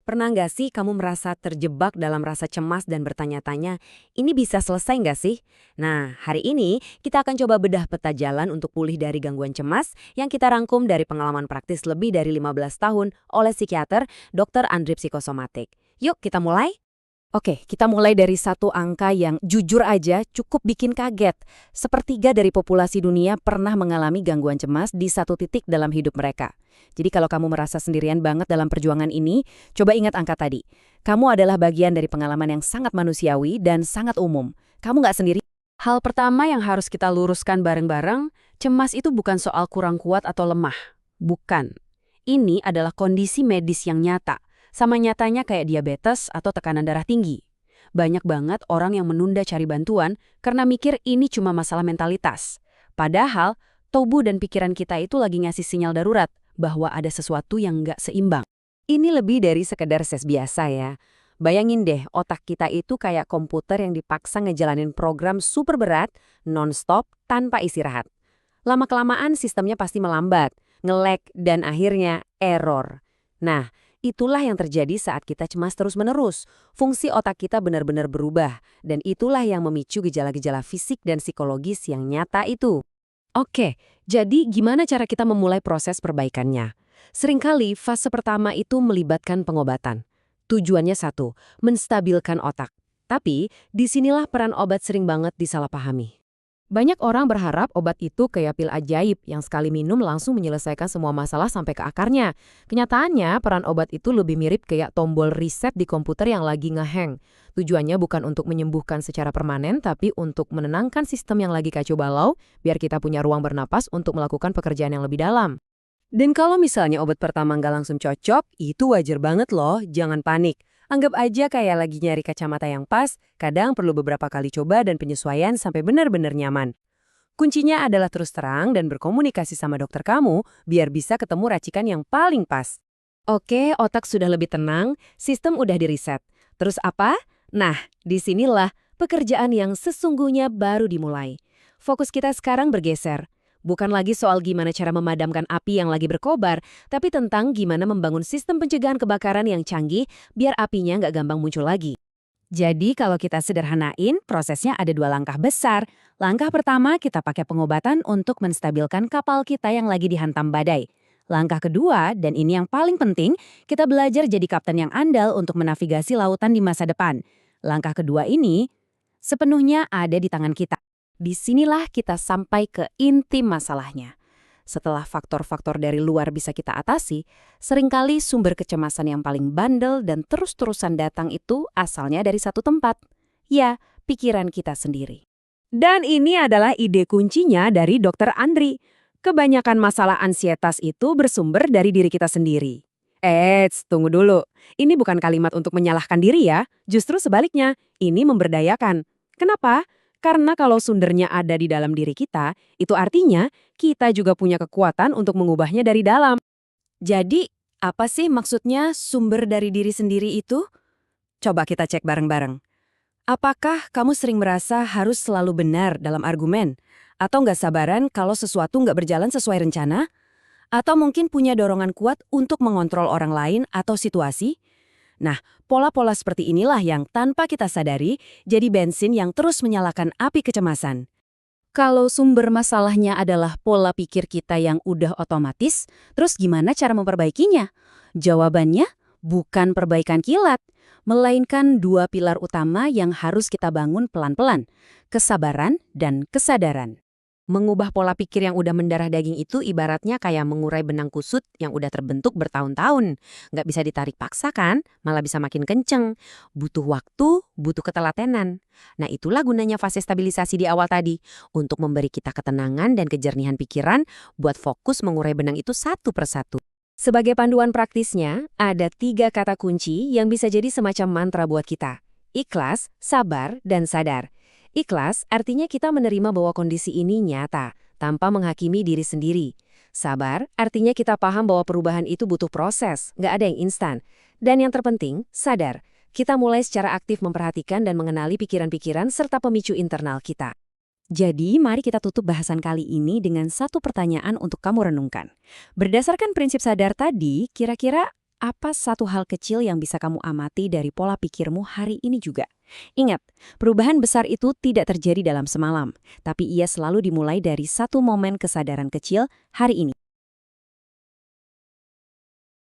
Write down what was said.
Pernah nggak sih kamu merasa terjebak dalam rasa cemas dan bertanya-tanya, ini bisa selesai nggak sih? Nah, hari ini kita akan coba bedah peta jalan untuk pulih dari gangguan cemas yang kita rangkum dari pengalaman praktis lebih dari 15 tahun oleh psikiater Dr. Andri Psikosomatik. Yuk kita mulai? Oke, kita mulai dari satu angka yang jujur aja cukup bikin kaget. Sepertiga dari populasi dunia pernah mengalami gangguan cemas di satu titik dalam hidup mereka. Jadi kalau kamu merasa sendirian banget dalam perjuangan ini, coba ingat angka tadi. Kamu adalah bagian dari pengalaman yang sangat manusiawi dan sangat umum. Kamu nggak sendiri. Hal pertama yang harus kita luruskan bareng-bareng, cemas itu bukan soal kurang kuat atau lemah. Bukan. Ini adalah kondisi medis yang nyata. Sama nyatanya kayak diabetes atau tekanan darah tinggi. Banyak banget orang yang menunda cari bantuan karena mikir ini cuma masalah mentalitas. Padahal, tubuh dan pikiran kita itu lagi ngasih sinyal darurat bahwa ada sesuatu yang nggak seimbang. Ini lebih dari sekedar ses biasa ya. Bayangin deh, otak kita itu kayak komputer yang dipaksa ngejalanin program super berat, non-stop, tanpa istirahat. Lama-kelamaan sistemnya pasti melambat, nge-lag, dan akhirnya error. Nah, itulah yang terjadi saat kita cemas terus-menerus. Fungsi otak kita benar-benar berubah, dan itulah yang memicu gejala-gejala fisik dan psikologis yang nyata itu. Oke, jadi gimana cara kita memulai proses perbaikannya? Seringkali fase pertama itu melibatkan pengobatan. Tujuannya satu, menstabilkan otak. Tapi, disinilah peran obat sering banget disalahpahami. Banyak orang berharap obat itu kayak pil ajaib yang sekali minum langsung menyelesaikan semua masalah sampai ke akarnya. Kenyataannya, peran obat itu lebih mirip kayak tombol reset di komputer yang lagi ngehang. Tujuannya bukan untuk menyembuhkan secara permanen, tapi untuk menenangkan sistem yang lagi kacau balau, biar kita punya ruang bernapas untuk melakukan pekerjaan yang lebih dalam. Dan kalau misalnya obat pertama nggak langsung cocok, itu wajar banget loh, jangan panik. Anggap aja kayak lagi nyari kacamata yang pas, kadang perlu beberapa kali coba dan penyesuaian sampai benar-benar nyaman. Kuncinya adalah terus terang dan berkomunikasi sama dokter kamu biar bisa ketemu racikan yang paling pas. Oke, otak sudah lebih tenang, sistem udah di-reset. Terus apa? Nah, disinilah pekerjaan yang sesungguhnya baru dimulai. Fokus kita sekarang bergeser. Bukan lagi soal gimana cara memadamkan api yang lagi berkobar, tapi tentang gimana membangun sistem pencegahan kebakaran yang canggih biar apinya nggak gampang muncul lagi. Jadi kalau kita sederhanain, prosesnya ada dua langkah besar. Langkah pertama, kita pakai pengobatan untuk menstabilkan kapal kita yang lagi dihantam badai. Langkah kedua, dan ini yang paling penting, kita belajar jadi kapten yang andal untuk menavigasi lautan di masa depan. Langkah kedua ini sepenuhnya ada di tangan kita. Disinilah kita sampai ke inti masalahnya. Setelah faktor-faktor dari luar bisa kita atasi, seringkali sumber kecemasan yang paling bandel dan terus-terusan datang itu asalnya dari satu tempat. Ya, pikiran kita sendiri. Dan ini adalah ide kuncinya dari Dr. Andri. Kebanyakan masalah ansietas itu bersumber dari diri kita sendiri. Tunggu dulu. Ini bukan kalimat untuk menyalahkan diri ya. Justru sebaliknya, ini memberdayakan. Kenapa? Karena kalau sumbernya ada di dalam diri kita, itu artinya kita juga punya kekuatan untuk mengubahnya dari dalam. Jadi, apa sih maksudnya sumber dari diri sendiri itu? Coba kita cek bareng-bareng. Apakah kamu sering merasa harus selalu benar dalam argumen? Atau nggak sabaran kalau sesuatu nggak berjalan sesuai rencana? Atau mungkin punya dorongan kuat untuk mengontrol orang lain atau situasi? Nah, pola-pola seperti inilah yang tanpa kita sadari jadi bensin yang terus menyalakan api kecemasan. Kalau sumber masalahnya adalah pola pikir kita yang udah otomatis, terus gimana cara memperbaikinya? Jawabannya bukan perbaikan kilat, melainkan dua pilar utama yang harus kita bangun pelan-pelan, kesabaran dan kesadaran. Mengubah pola pikir yang udah mendarah daging itu ibaratnya kayak mengurai benang kusut yang udah terbentuk bertahun-tahun. Nggak bisa ditarik paksa kan, malah bisa makin kenceng. Butuh waktu, butuh ketelatenan. Nah itulah gunanya fase stabilisasi di awal tadi. Untuk memberi kita ketenangan dan kejernihan pikiran buat fokus mengurai benang itu satu persatu. Sebagai panduan praktisnya, ada 3 kata kunci yang bisa jadi semacam mantra buat kita. Ikhlas, sabar, dan sadar. Ikhlas artinya kita menerima bahwa kondisi ini nyata, tanpa menghakimi diri sendiri. Sabar artinya kita paham bahwa perubahan itu butuh proses, nggak ada yang instan. Dan yang terpenting, sadar. Kita mulai secara aktif memperhatikan dan mengenali pikiran-pikiran serta pemicu internal kita. Jadi, mari kita tutup bahasan kali ini dengan satu pertanyaan untuk kamu renungkan. Berdasarkan prinsip sadar tadi, kira-kira Apa satu hal kecil yang bisa kamu amati dari pola pikirmu hari ini juga? Ingat, perubahan besar itu tidak terjadi dalam semalam, tapi ia selalu dimulai dari satu momen kesadaran kecil hari ini.